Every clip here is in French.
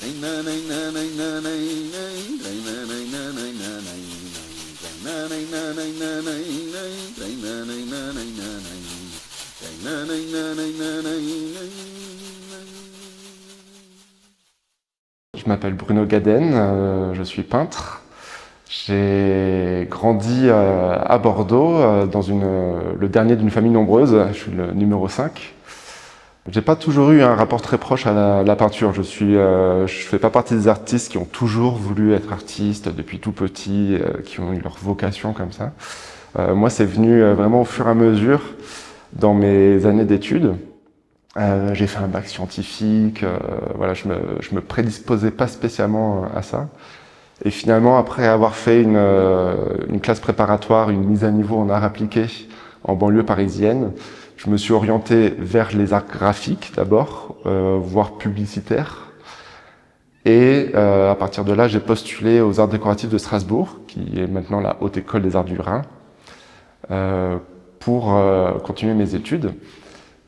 Je m'appelle Bruno Gaden, je suis peintre. J'ai grandi à Bordeaux, dans le dernier d'une famille nombreuse, je suis le numéro 5. J'ai pas toujours eu un rapport très proche à la peinture. Je fais pas partie des artistes qui ont toujours voulu être artistes depuis tout petit, qui ont eu leur vocation comme ça. Moi, c'est venu vraiment au fur et à mesure dans mes années d'études. J'ai fait un bac scientifique, voilà, je me prédisposais pas spécialement à ça. Et finalement, après avoir fait une classe préparatoire, une mise à niveau en arts appliqués en banlieue parisienne, je me suis orienté vers les arts graphiques d'abord, voire publicitaires. Et à partir de là, j'ai postulé aux Arts décoratifs de Strasbourg, qui est maintenant la Haute École des Arts du Rhin, pour continuer mes études.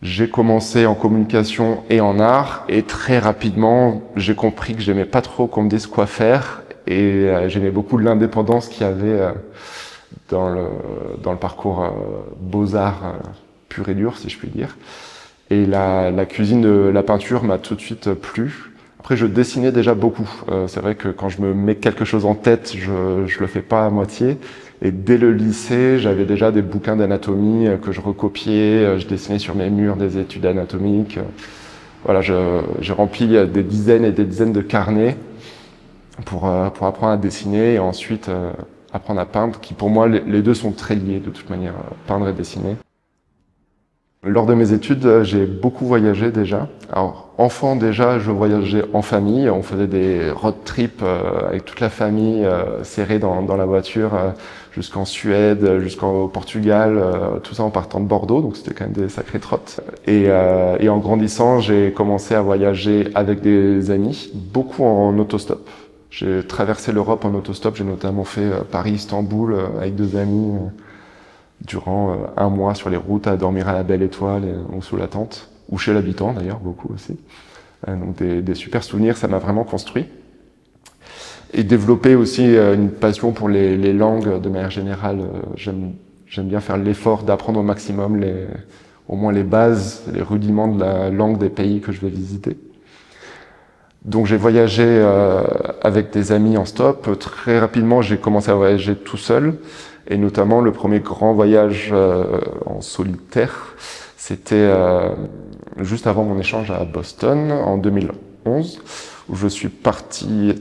J'ai commencé en communication et en art, et très rapidement, j'ai compris que j'aimais pas trop qu'on me dise quoi faire, et j'aimais beaucoup l'indépendance qu'il y avait dans le parcours beaux-arts pur et dur, si je puis dire. Et la cuisine de la peinture m'a tout de suite plu. Après, je dessinais déjà beaucoup. C'est vrai que quand je me mets quelque chose en tête, je le fais pas à moitié. Et dès le lycée, j'avais déjà des bouquins d'anatomie que je recopiais, je dessinais sur mes murs des études anatomiques. Voilà, j'ai rempli des dizaines et des dizaines de carnets pour apprendre à dessiner et ensuite apprendre à peindre, qui pour moi, les deux sont très liés de toute manière, peindre et dessiner. Lors de mes études, j'ai beaucoup voyagé déjà. Alors, enfant déjà, je voyageais en famille. On faisait des road trips avec toute la famille, serrés dans la voiture, jusqu'en Suède, jusqu'au Portugal, tout ça en partant de Bordeaux. Donc c'était quand même des sacrées trottes. Et en grandissant, j'ai commencé à voyager avec des amis, beaucoup en autostop. J'ai traversé l'Europe en autostop. J'ai notamment fait Paris-Istanbul avec deux amis. Durant un mois sur les routes à dormir à la Belle Étoile ou sous la tente, ou chez l'habitant d'ailleurs, beaucoup aussi. Donc des super souvenirs, ça m'a vraiment construit. Et développer aussi une passion pour les langues de manière générale. J'aime bien faire l'effort d'apprendre au maximum au moins les bases, les rudiments de la langue des pays que je vais visiter. Donc j'ai voyagé avec des amis en stop. Très rapidement, j'ai commencé à voyager tout seul. Et notamment, le premier grand voyage en solitaire, c'était juste avant mon échange à Boston, en 2011, où je suis parti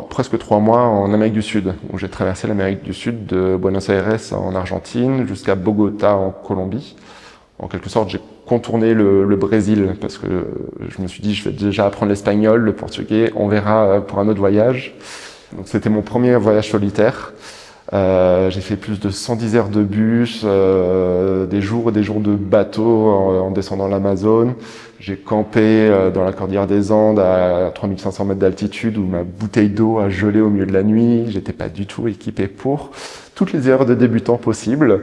presque 3 mois en Amérique du Sud, où j'ai traversé l'Amérique du Sud de Buenos Aires en Argentine jusqu'à Bogota en Colombie. En quelque sorte, j'ai contourné le Brésil, parce que je me suis dit, je vais déjà apprendre l'espagnol, le portugais, on verra pour un autre voyage. Donc c'était mon premier voyage solitaire. J'ai fait plus de 110 heures de bus, des jours et des jours de bateau en descendant l'Amazone. J'ai campé dans la cordillère des Andes à 3500 mètres d'altitude où ma bouteille d'eau a gelé au milieu de la nuit. J'étais pas du tout équipé pour. Toutes les erreurs de débutant possibles.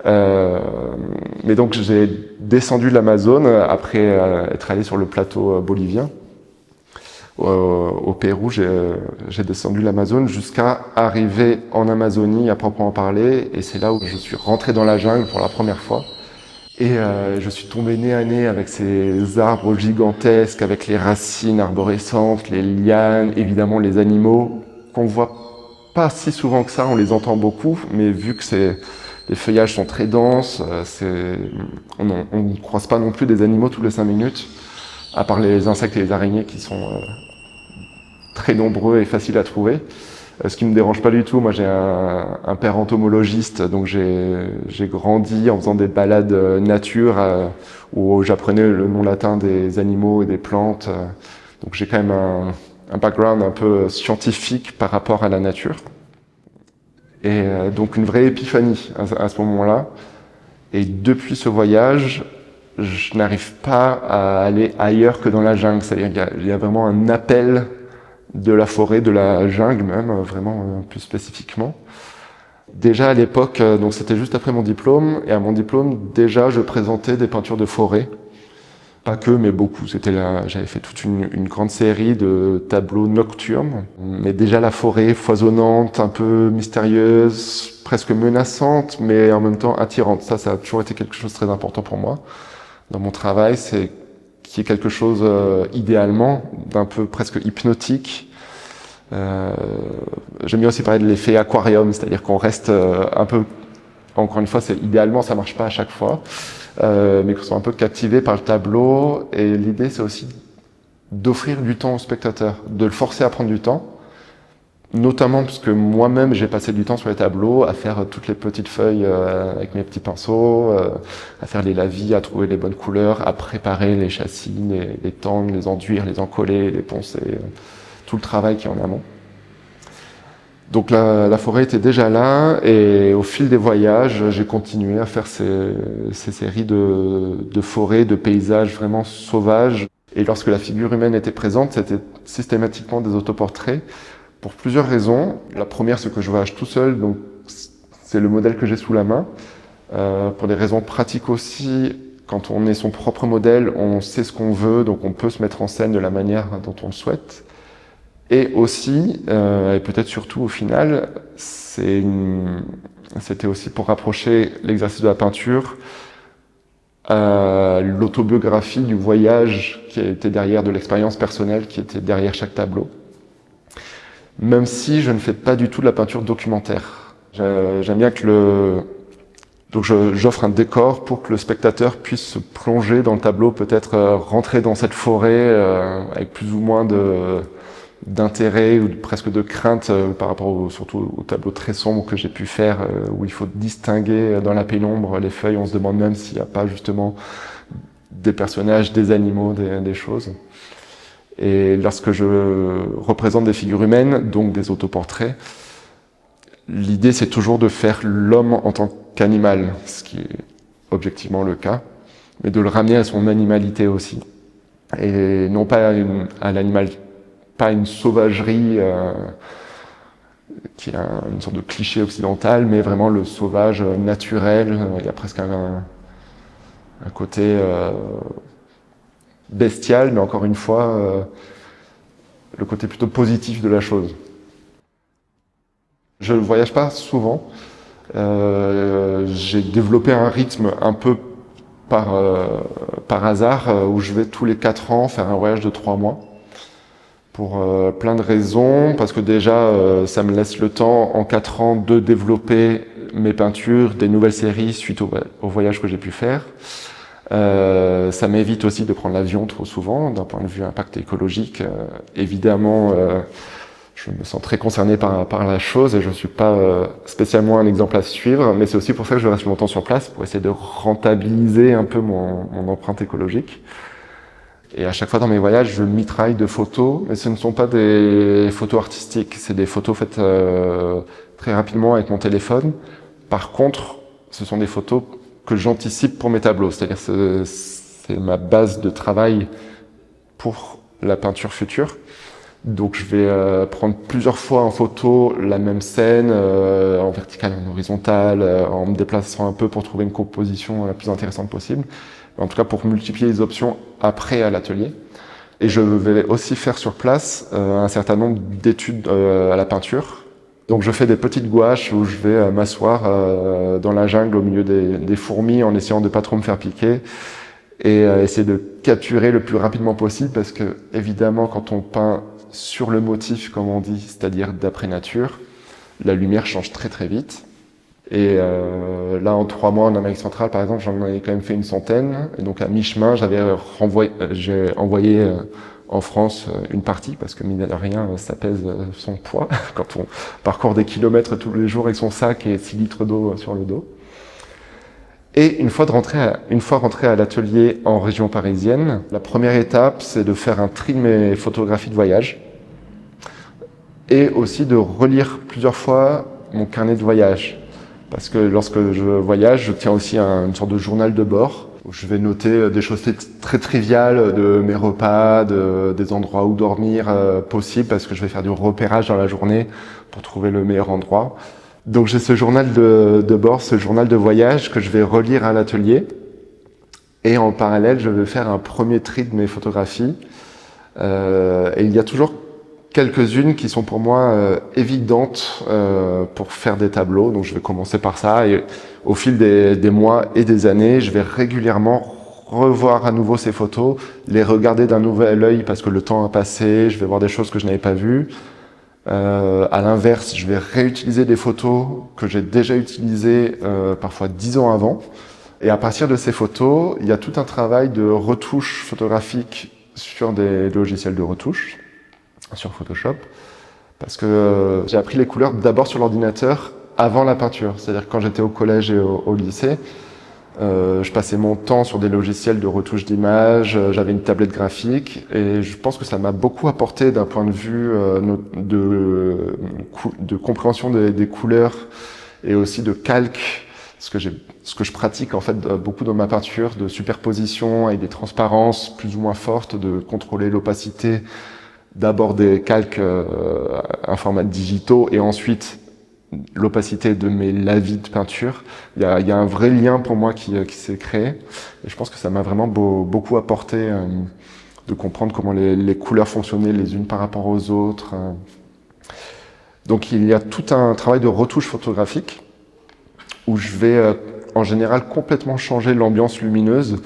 Mais donc j'ai descendu l'Amazone après être allé sur le plateau bolivien. Au Pérou, j'ai descendu l'Amazone jusqu'à arriver en Amazonie à proprement parler, et c'est là où je suis rentré dans la jungle pour la première fois. Et je suis tombé nez à nez avec ces arbres gigantesques, avec les racines arborescentes, les lianes, évidemment les animaux qu'on voit pas si souvent que ça, on les entend beaucoup, mais vu que les feuillages sont très denses, on ne croise pas non plus des animaux tous les 5 minutes, à part les insectes et les araignées qui sont très nombreux et faciles à trouver. Ce qui me dérange pas du tout, moi j'ai un père entomologiste, donc j'ai grandi en faisant des balades nature où j'apprenais le nom latin des animaux et des plantes. Donc j'ai quand même un background un peu scientifique par rapport à la nature. Et donc une vraie épiphanie à ce moment-là. Et depuis ce voyage, je n'arrive pas à aller ailleurs que dans la jungle. C'est-à-dire qu'il y a vraiment un appel de la forêt, de la jungle même, vraiment plus spécifiquement. Déjà à l'époque, donc c'était juste après mon diplôme, et à mon diplôme, déjà je présentais des peintures de forêt. Pas que, mais beaucoup. J'avais fait toute une grande série de tableaux nocturnes. Mais déjà la forêt foisonnante, un peu mystérieuse, presque menaçante, mais en même temps attirante. Ça a toujours été quelque chose de très important pour moi. Dans mon travail, c'est qu'il y ait quelque chose, idéalement, d'un peu presque hypnotique. J'aime bien aussi parler de l'effet aquarium, c'est-à-dire qu'on reste un peu, encore une fois, idéalement, ça marche pas à chaque fois. Mais qu'on soit un peu captivé par le tableau. Et l'idée, c'est aussi d'offrir du temps au spectateur, de le forcer à prendre du temps, notamment parce que moi-même, j'ai passé du temps sur les tableaux, à faire toutes les petites feuilles avec mes petits pinceaux, à faire les lavis, à trouver les bonnes couleurs, à préparer les châssis, les tendre, les enduire, les encoller, les poncer, tout le travail qui est en amont. Donc la forêt était déjà là, et au fil des voyages, j'ai continué à faire ces séries de forêts, de paysages vraiment sauvages. Et lorsque la figure humaine était présente, c'était systématiquement des autoportraits, pour plusieurs raisons. La première, c'est que je voyage tout seul, donc c'est le modèle que j'ai sous la main. Pour des raisons pratiques aussi, quand on est son propre modèle, on sait ce qu'on veut, donc on peut se mettre en scène de la manière dont on le souhaite. Et aussi, et peut-être surtout au final, c'était aussi pour rapprocher l'exercice de la peinture à l'autobiographie du voyage qui était derrière, de l'expérience personnelle qui était derrière chaque tableau. Même si je ne fais pas du tout de la peinture documentaire. J'aime bien donc j'offre un décor pour que le spectateur puisse se plonger dans le tableau, peut-être rentrer dans cette forêt avec plus ou moins d'intérêt ou presque de crainte par rapport surtout au tableau très sombre que j'ai pu faire, où il faut distinguer dans la pénombre les feuilles. On se demande même s'il n'y a pas justement des personnages, des animaux, des choses. Et lorsque je représente des figures humaines, donc des autoportraits, l'idée c'est toujours de faire l'homme en tant qu'animal, ce qui est objectivement le cas, mais de le ramener à son animalité aussi. Et non pas à l'animal, pas une sauvagerie qui est une sorte de cliché occidental, mais vraiment le sauvage naturel. Il y a presque un côté bestial, mais encore une fois, le côté plutôt positif de la chose. Je ne voyage pas souvent. J'ai développé un rythme un peu par hasard, où je vais tous les 4 ans faire un voyage de 3 mois. Pour plein de raisons, parce que déjà ça me laisse le temps en 4 ans de développer mes peintures, des nouvelles séries suite au voyage que j'ai pu faire. Ça m'évite aussi de prendre l'avion trop souvent, d'un point de vue impact écologique. Évidemment, je me sens très concerné par la chose, et je ne suis pas spécialement un exemple à suivre, mais c'est aussi pour ça que je reste longtemps sur place, pour essayer de rentabiliser un peu mon empreinte écologique. Et à chaque fois dans mes voyages, je mitraille de photos, mais ce ne sont pas des photos artistiques, c'est des photos faites très rapidement avec mon téléphone. Par contre, ce sont des photos que j'anticipe pour mes tableaux, c'est-à-dire c'est ma base de travail pour la peinture future. Donc je vais prendre plusieurs fois en photo la même scène, en verticale, en horizontale, en me déplaçant un peu pour trouver une composition la plus intéressante possible. En tout cas pour multiplier les options après à l'atelier. Et je vais aussi faire sur place un certain nombre d'études à la peinture. Donc je fais des petites gouaches où je vais m'asseoir dans la jungle au milieu des fourmis, en essayant de pas trop me faire piquer, et essayer de capturer le plus rapidement possible, parce que évidemment quand on peint sur le motif, comme on dit, c'est-à-dire d'après nature, la lumière change très très vite. Et là, en 3 mois en Amérique centrale, par exemple, j'en avais quand même fait une centaine. Et donc à mi-chemin, j'ai envoyé en France une partie, parce que mine de rien, ça pèse son poids quand on parcourt des kilomètres tous les jours avec son sac et 6 litres d'eau sur le dos. Et une fois rentré à l'atelier en région parisienne, la première étape, c'est de faire un tri de mes photographies de voyage, et aussi de relire plusieurs fois mon carnet de voyage. Parce que lorsque je voyage, je tiens aussi une sorte de journal de bord, où je vais noter des choses très triviales de mes repas, des endroits où dormir possible, parce que je vais faire du repérage dans la journée pour trouver le meilleur endroit. Donc j'ai ce journal de bord, ce journal de voyage que je vais relire à l'atelier. Et en parallèle, je vais faire un premier tri de mes photographies. Et il y a toujours quelques-unes qui sont pour moi évidentes pour faire des tableaux. Donc je vais commencer par ça. Et au fil des mois et des années, je vais régulièrement revoir à nouveau ces photos, les regarder d'un nouvel œil parce que le temps a passé, je vais voir des choses que je n'avais pas vues. À l'inverse, je vais réutiliser des photos que j'ai déjà utilisées parfois 10 ans avant. Et à partir de ces photos, il y a tout un travail de retouche photographique sur des logiciels de retouche, sur Photoshop, parce que j'ai appris les couleurs d'abord sur l'ordinateur avant la peinture. C'est-à-dire que quand j'étais au collège et au lycée, je passais mon temps sur des logiciels de retouche d'images, j'avais une tablette graphique et je pense que ça m'a beaucoup apporté d'un point de vue de compréhension des couleurs et aussi de calque, ce que je pratique en fait beaucoup dans ma peinture, de superposition avec des transparences plus ou moins fortes, de contrôler l'opacité d'abord des calques un format digitaux et ensuite l'opacité de mes lavis de peinture. Il y a un vrai lien pour moi qui s'est créé et je pense que ça m'a vraiment beaucoup apporté de comprendre comment les couleurs fonctionnaient les unes par rapport aux autres. Donc il y a tout un travail de retouche photographique où je vais en général complètement changer l'ambiance lumineuse.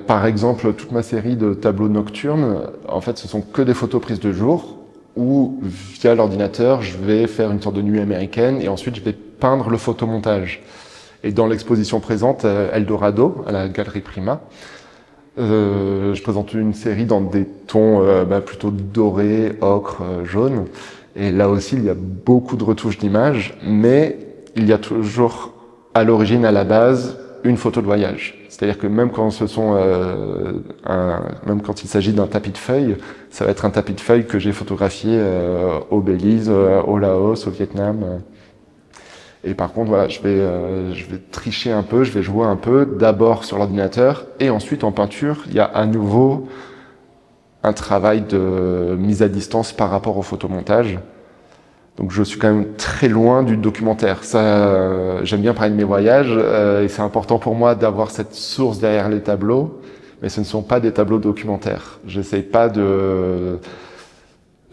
Par exemple, toute ma série de tableaux nocturnes, en fait, ce sont que des photos prises de jour, où via l'ordinateur, je vais faire une sorte de nuit américaine et ensuite je vais peindre le photomontage. Et dans l'exposition présente, Eldorado, à la Galerie Prima, je présente une série dans des tons plutôt dorés, ocre, jaune. Et là aussi, il y a beaucoup de retouches d'images, mais il y a toujours à l'origine, à la base, une photo de voyage. C'est-à-dire que même quand même quand il s'agit d'un tapis de feuilles, ça va être un tapis de feuilles que j'ai photographié au Belize, au Laos, au Vietnam. Et par contre, voilà, je vais tricher un peu, je vais jouer un peu, d'abord sur l'ordinateur, et ensuite en peinture, il y a à nouveau un travail de mise à distance par rapport au photomontage. Donc je suis quand même très loin du documentaire. Ça, j'aime bien parler de mes voyages et c'est important pour moi d'avoir cette source derrière les tableaux, mais ce ne sont pas des tableaux documentaires. J'essaye pas de,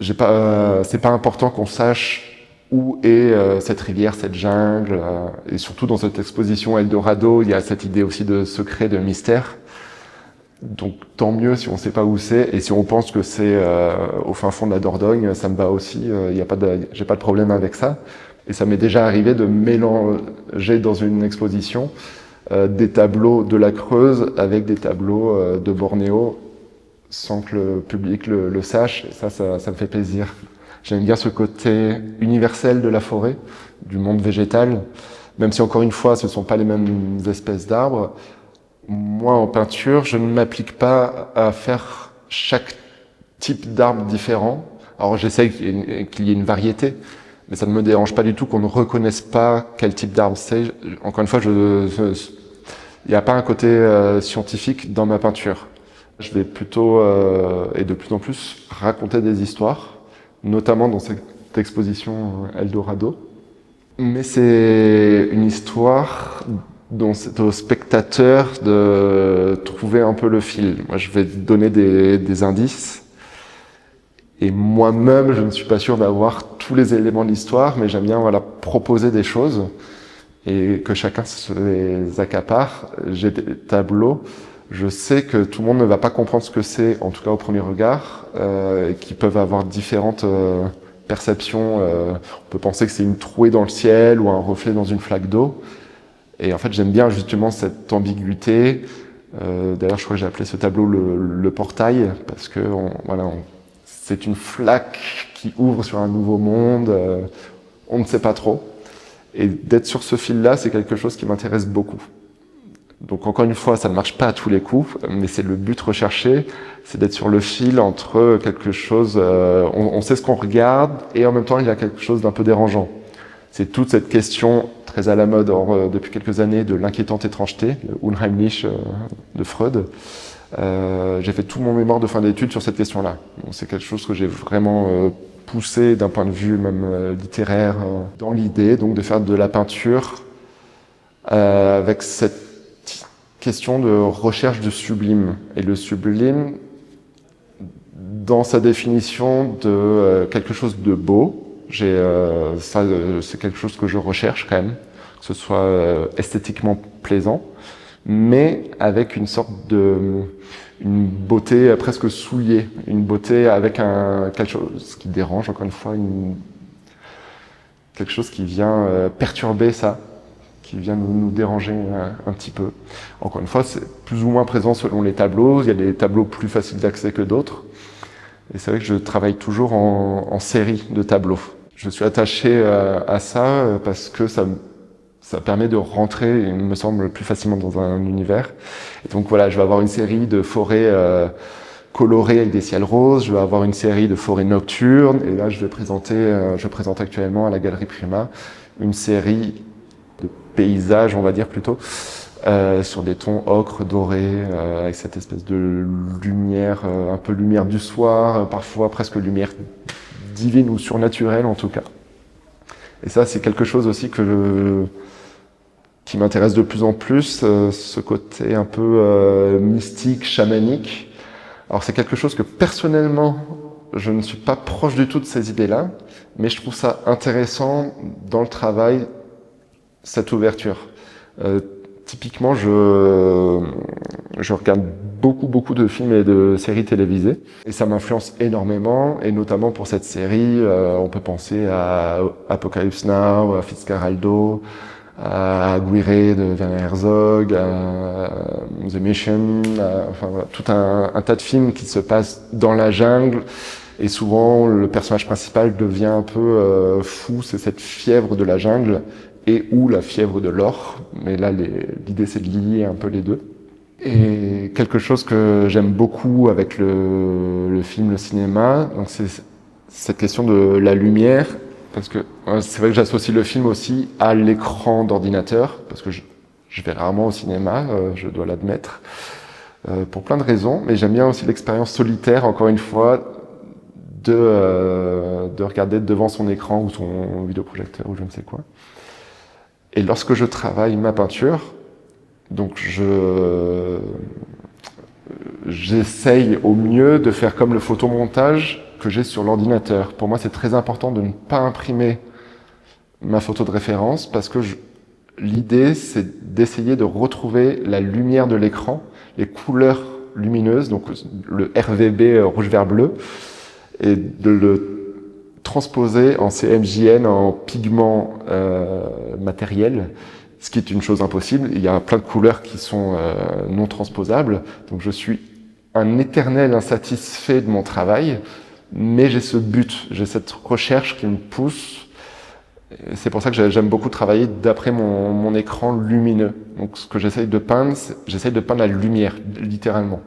c'est pas important qu'on sache où est cette rivière, cette jungle, et surtout dans cette exposition Eldorado, il y a cette idée aussi de secret, de mystère. Donc tant mieux si on sait pas où c'est et si on pense que c'est au fin fond de la Dordogne, ça me va aussi. J'ai pas de problème avec ça. Et ça m'est déjà arrivé de mélanger dans une exposition des tableaux de la Creuse avec des tableaux de Bornéo sans que le public le sache. Et ça me fait plaisir. J'aime bien ce côté universel de la forêt, du monde végétal, même si encore une fois, ce ne sont pas les mêmes espèces d'arbres. Moi, en peinture, je ne m'applique pas à faire chaque type d'arbre différent. Alors, j'essaye qu'il y ait une variété, mais ça ne me dérange pas du tout qu'on ne reconnaisse pas quel type d'arbre c'est. Encore une fois, il n'y a pas un côté scientifique dans ma peinture. Je vais plutôt, et de plus en plus, raconter des histoires, notamment dans cette exposition Eldorado. Mais c'est une histoire dont c'est au spectateur de trouver un peu le fil. Moi, je vais donner des indices. Et moi-même, je ne suis pas sûr d'avoir tous les éléments de l'histoire, mais j'aime bien proposer des choses et que chacun se les accapare. J'ai des tableaux. Je sais que tout le monde ne va pas comprendre ce que c'est, en tout cas au premier regard, et qui peuvent avoir différentes perceptions. On peut penser que c'est une trouée dans le ciel ou un reflet dans une flaque d'eau. Et en fait, j'aime bien justement cette ambiguïté. D'ailleurs, je crois que j'ai appelé ce tableau le portail, parce que c'est une flaque qui ouvre sur un nouveau monde. On ne sait pas trop. Et d'être sur ce fil-là, c'est quelque chose qui m'intéresse beaucoup. Donc encore une fois, ça ne marche pas à tous les coups, mais c'est le but recherché, c'est d'être sur le fil entre quelque chose, on sait ce qu'on regarde, et en même temps il y a quelque chose d'un peu dérangeant. C'est toute cette question très à la mode depuis quelques années de l'inquiétante étrangeté, le Unheimlich de Freud. J'ai fait tout mon mémoire de fin d'études sur cette question-là. Donc, c'est quelque chose que j'ai vraiment poussé d'un point de vue même littéraire dans l'idée donc de faire de la peinture avec cette question de recherche du sublime. Et le sublime, dans sa définition de quelque chose de beau, c'est quelque chose que je recherche quand même, que ce soit esthétiquement plaisant, mais avec une sorte une beauté presque souillée, une beauté avec quelque chose qui dérange, encore une fois, quelque chose qui vient perturber ça, qui vient nous déranger un petit peu. Encore une fois, c'est plus ou moins présent selon les tableaux. Il y a des tableaux plus faciles d'accès que d'autres. Et c'est vrai que je travaille toujours en série de tableaux. Je suis attaché à ça parce que ça permet de rentrer, il me semble, plus facilement dans un univers. Et donc voilà, je vais avoir une série de forêts colorées avec des ciels roses, je vais avoir une série de forêts nocturnes, et là je présente actuellement à la Galerie Prima une série de paysages, on va dire plutôt, sur des tons ocre, doré, avec cette espèce de lumière, un peu lumière du soir, parfois presque lumière divine ou surnaturelle en tout cas. Et ça, c'est quelque chose aussi qui m'intéresse de plus en plus, ce côté un peu mystique, chamanique. Alors c'est quelque chose que personnellement, je ne suis pas proche du tout de ces idées-là, mais je trouve ça intéressant dans le travail, cette ouverture. Typiquement, je regarde beaucoup de films et de séries télévisées, et ça m'influence énormément, et notamment pour cette série, on peut penser à Apocalypse Now, à Fitzcarraldo, à Aguirre de Werner Herzog, à The Mission, enfin voilà, tout un tas de films qui se passent dans la jungle, et souvent le personnage principal devient un peu fou, c'est cette fièvre de la jungle, et ou la fièvre de l'or, mais là l'idée c'est de lier un peu les deux. Et quelque chose que j'aime beaucoup avec le film, le cinéma, donc c'est cette question de la lumière, parce que c'est vrai que j'associe le film aussi à l'écran d'ordinateur, parce que je vais rarement au cinéma, je dois l'admettre, pour plein de raisons, mais j'aime bien aussi l'expérience solitaire, encore une fois, de regarder devant son écran ou son vidéoprojecteur ou je ne sais quoi. Et lorsque je travaille ma peinture, donc j'essaye au mieux de faire comme le photomontage que j'ai sur l'ordinateur. Pour moi, c'est très important de ne pas imprimer ma photo de référence parce que l'idée, c'est d'essayer de retrouver la lumière de l'écran, les couleurs lumineuses, donc le RVB rouge, vert, bleu, et de le transposer en CMJN, en pigment matériel, ce qui est une chose impossible. Il y a plein de couleurs qui sont non transposables, donc je suis un éternel insatisfait de mon travail, mais j'ai ce but, j'ai cette recherche qui me pousse. C'est pour ça que j'aime beaucoup travailler d'après mon écran lumineux. Donc ce que j'essaye de peindre, la lumière, littéralement.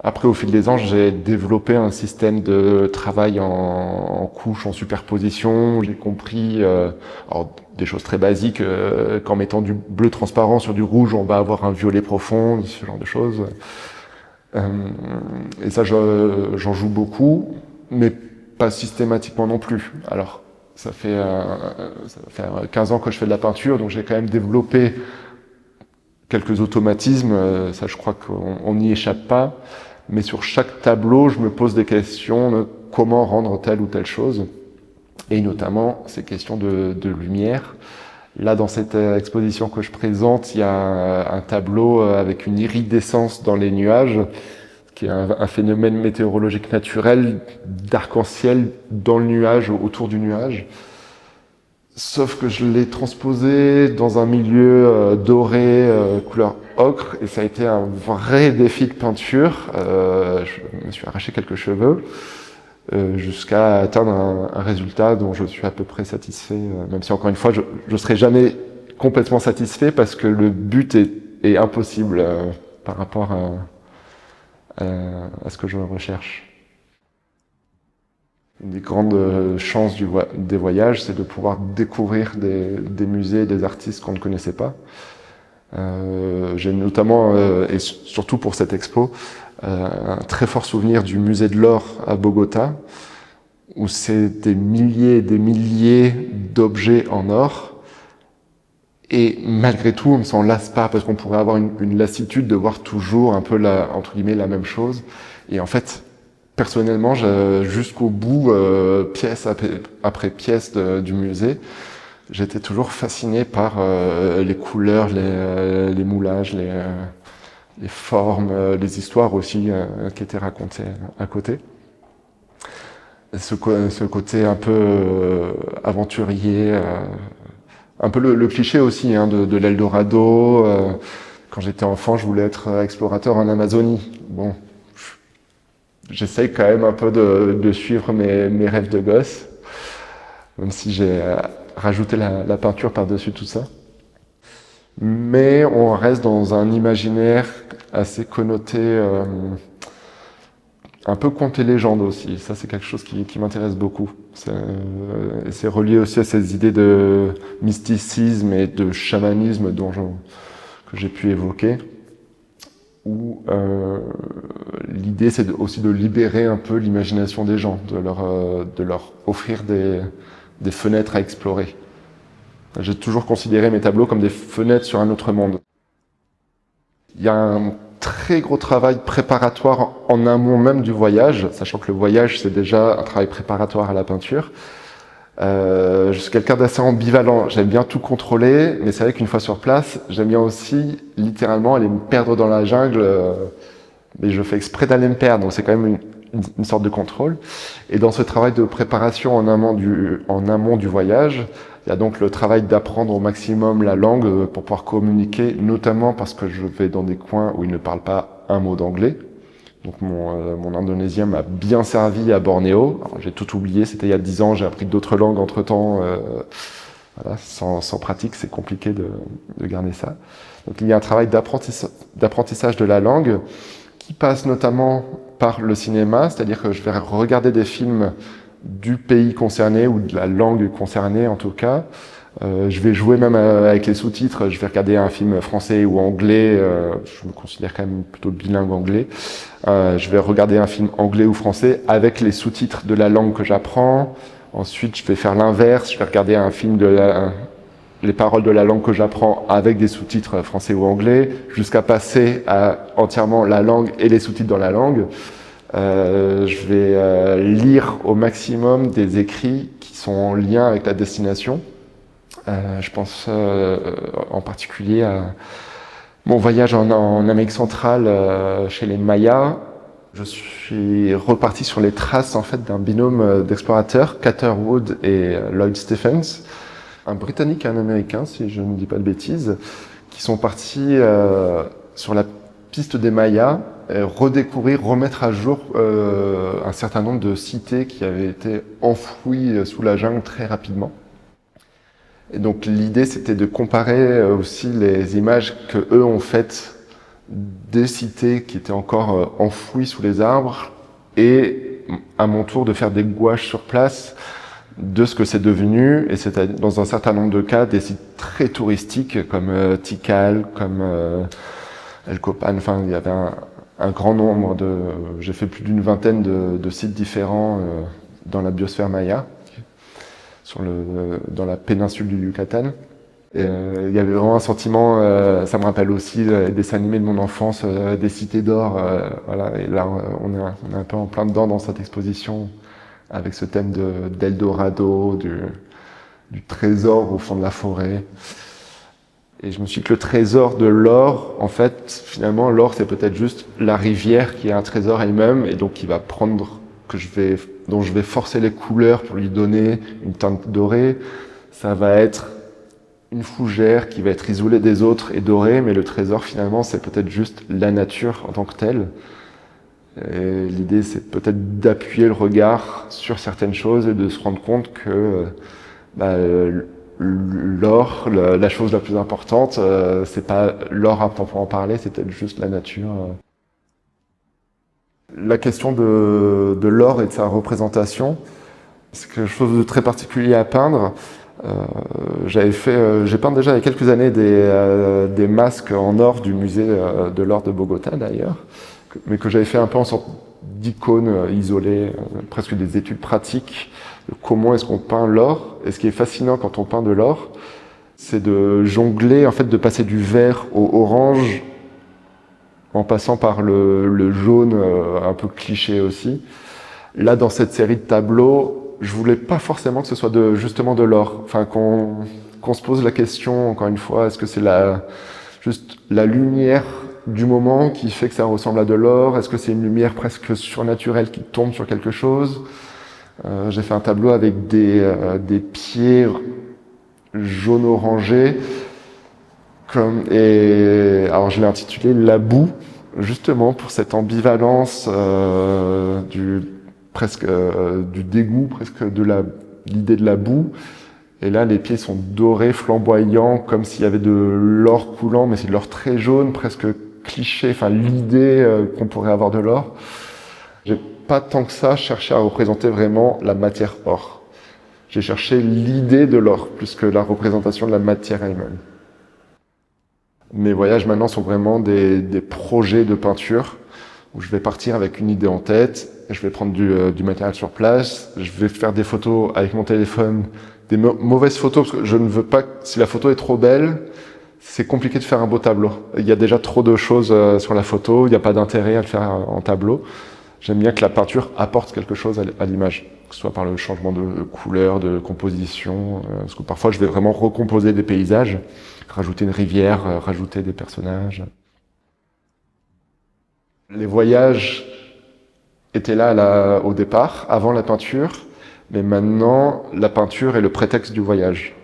Après, au fil des ans, j'ai développé un système de travail en couches, en superposition. J'ai compris alors, des choses très basiques, qu'en mettant du bleu transparent sur du rouge, on va avoir un violet profond, ce genre de choses. Et ça, j'en joue beaucoup, mais pas systématiquement non plus. Alors, ça fait 15 ans que je fais de la peinture, donc j'ai quand même développé quelques automatismes. Ça, je crois qu'on n'y échappe pas. Mais sur chaque tableau, je me pose des questions de comment rendre telle ou telle chose, et notamment ces questions de lumière. Là, dans cette exposition que je présente, il y a un tableau avec une iridescence dans les nuages, qui est un phénomène météorologique naturel d'arc-en-ciel dans le nuage, autour du nuage. Sauf que je l'ai transposé dans un milieu doré, couleur ocre, et ça a été un vrai défi de peinture. Je me suis arraché quelques cheveux jusqu'à atteindre un résultat dont je suis à peu près satisfait, même si encore une fois, je serai jamais complètement satisfait parce que le but est impossible par rapport à ce que je recherche. Une des grandes chances des voyages, c'est de pouvoir découvrir des musées, des artistes qu'on ne connaissait pas. J'ai notamment, et surtout pour cette expo, un très fort souvenir du musée de l'or à Bogota, où c'est des milliers et des milliers d'objets en or. Et malgré tout, on ne s'en lasse pas parce qu'on pourrait avoir une lassitude de voir toujours un peu entre guillemets la même chose. Et en fait, personnellement, jusqu'au bout, pièce après pièce du musée, j'étais toujours fasciné par les couleurs, les moulages, les formes, les histoires aussi qui étaient racontées à côté. Ce côté un peu aventurier, un peu le cliché aussi hein, de l'Eldorado. Quand j'étais enfant, je voulais être explorateur en Amazonie. Bon, j'essaye quand même un peu de suivre mes rêves de gosse, même si j'ai rajouté la peinture par-dessus tout ça. Mais on reste dans un imaginaire assez connoté, un peu conte et légende aussi. Ça, c'est quelque chose qui m'intéresse beaucoup. C'est relié aussi à ces idées de mysticisme et de chamanisme que j'ai pu évoquer. Où l'idée, c'est aussi de libérer un peu l'imagination des gens, de leur offrir des fenêtres à explorer. J'ai toujours considéré mes tableaux comme des fenêtres sur un autre monde. Il y a un très gros travail préparatoire en amont même du voyage, sachant que le voyage, c'est déjà un travail préparatoire à la peinture. Je suis quelqu'un d'assez ambivalent. J'aime bien tout contrôler, mais c'est vrai qu'une fois sur place, j'aime bien aussi littéralement aller me perdre dans la jungle. Mais je fais exprès d'aller me perdre, donc c'est quand même une sorte de contrôle. Et dans ce travail de préparation en amont du voyage, il y a donc le travail d'apprendre au maximum la langue pour pouvoir communiquer, notamment parce que je vais dans des coins où ils ne parlent pas un mot d'anglais. Donc mon indonésien m'a bien servi à Bornéo. J'ai tout oublié, c'était il y a 10 ans, j'ai appris d'autres langues entre-temps. Voilà, sans pratique, c'est compliqué de garder ça. Donc il y a un travail d'apprentissage de la langue qui passe notamment par le cinéma, c'est-à-dire que je vais regarder des films du pays concerné ou de la langue concernée en tout cas. Je vais jouer même avec les sous-titres, je vais regarder un film français ou anglais, je me considère quand même plutôt bilingue anglais. Je vais regarder un film anglais ou français avec les sous-titres de la langue que j'apprends. Ensuite, je vais faire l'inverse, je vais regarder un film les paroles de la langue que j'apprends avec des sous-titres français ou anglais, jusqu'à passer à entièrement la langue et les sous-titres dans la langue. Je vais lire au maximum des écrits qui sont en lien avec la destination. Je pense en particulier à mon voyage en Amérique centrale chez les Mayas. Je suis reparti sur les traces en fait d'un binôme d'explorateurs, Catherwood et Lloyd Stephens, un Britannique et un Américain, si je ne dis pas de bêtises, qui sont partis sur la piste des Mayas, redécouvrir, remettre à jour un certain nombre de cités qui avaient été enfouies sous la jungle très rapidement. Et donc l'idée, c'était de comparer aussi les images que eux ont faites des cités qui étaient encore enfouies sous les arbres et à mon tour de faire des gouaches sur place de ce que c'est devenu, et c'est dans un certain nombre de cas des sites très touristiques comme Tikal, comme El Copan, enfin il y avait un grand nombre j'ai fait plus d'une vingtaine de sites différents dans la biosphère maya, dans la péninsule du Yucatan. Et, il y avait vraiment un sentiment, ça me rappelle aussi les dessins animés de mon enfance, des cités d'or, voilà, et là on est un peu en plein dedans dans cette exposition avec ce thème d'Eldorado, du trésor au fond de la forêt. Et je me suis dit que le trésor de l'or, en fait, finalement, l'or, c'est peut-être juste la rivière qui est un trésor elle-même, et donc qui va prendre, dont je vais forcer les couleurs pour lui donner une teinte dorée. Ça va être une fougère qui va être isolée des autres et dorée, mais le trésor, finalement, c'est peut-être juste la nature en tant que telle. L'idée, c'est peut-être d'appuyer le regard sur certaines choses et de se rendre compte que l'or, la chose la plus importante, c'est pas l'or à proprement parler, c'est peut-être juste la nature. La question de l'or et de sa représentation, c'est quelque chose de très particulier à peindre. J'ai peint déjà il y a quelques années des masques en or du musée de l'or de Bogota d'ailleurs, mais que j'avais fait un peu en sorte d'icône isolée, presque des études pratiques de comment est-ce qu'on peint l'or. Et ce qui est fascinant quand on peint de l'or, C'est de jongler, en fait, de passer du vert au orange en passant par le jaune un peu cliché aussi. Là, dans cette série de tableaux, je voulais pas forcément que ce soit justement de l'or. Enfin, qu'on se pose la question, encore une fois, est-ce que c'est juste la lumière du moment qui fait que ça ressemble à de l'or? Est-ce que c'est une lumière presque surnaturelle qui tombe sur quelque chose? J'ai fait un tableau avec des pieds jaune-orangé. Alors je l'ai intitulé La boue, justement pour cette ambivalence du dégoût, presque de l'idée de la boue. Et là, les pieds sont dorés, flamboyants, comme s'il y avait de l'or coulant, mais c'est de l'or très jaune, presque cliché, enfin l'idée qu'on pourrait avoir de l'or. J'ai pas tant que ça cherché à représenter vraiment la matière or. J'ai cherché l'idée de l'or, plus que la représentation de la matière elle-même. Mes voyages maintenant sont vraiment des projets de peinture où je vais partir avec une idée en tête, je vais prendre du matériel sur place, je vais faire des photos avec mon téléphone, des mauvaises photos parce que je ne veux pas, si la photo est trop belle, c'est compliqué de faire un beau tableau. Il y a déjà trop de choses sur la photo, il n'y a pas d'intérêt à le faire en tableau. J'aime bien que la peinture apporte quelque chose à l'image, que ce soit par le changement de couleur, de composition, parce que parfois je vais vraiment recomposer des paysages, rajouter une rivière, rajouter des personnages. Les voyages étaient là au départ, avant la peinture, mais maintenant la peinture est le prétexte du voyage.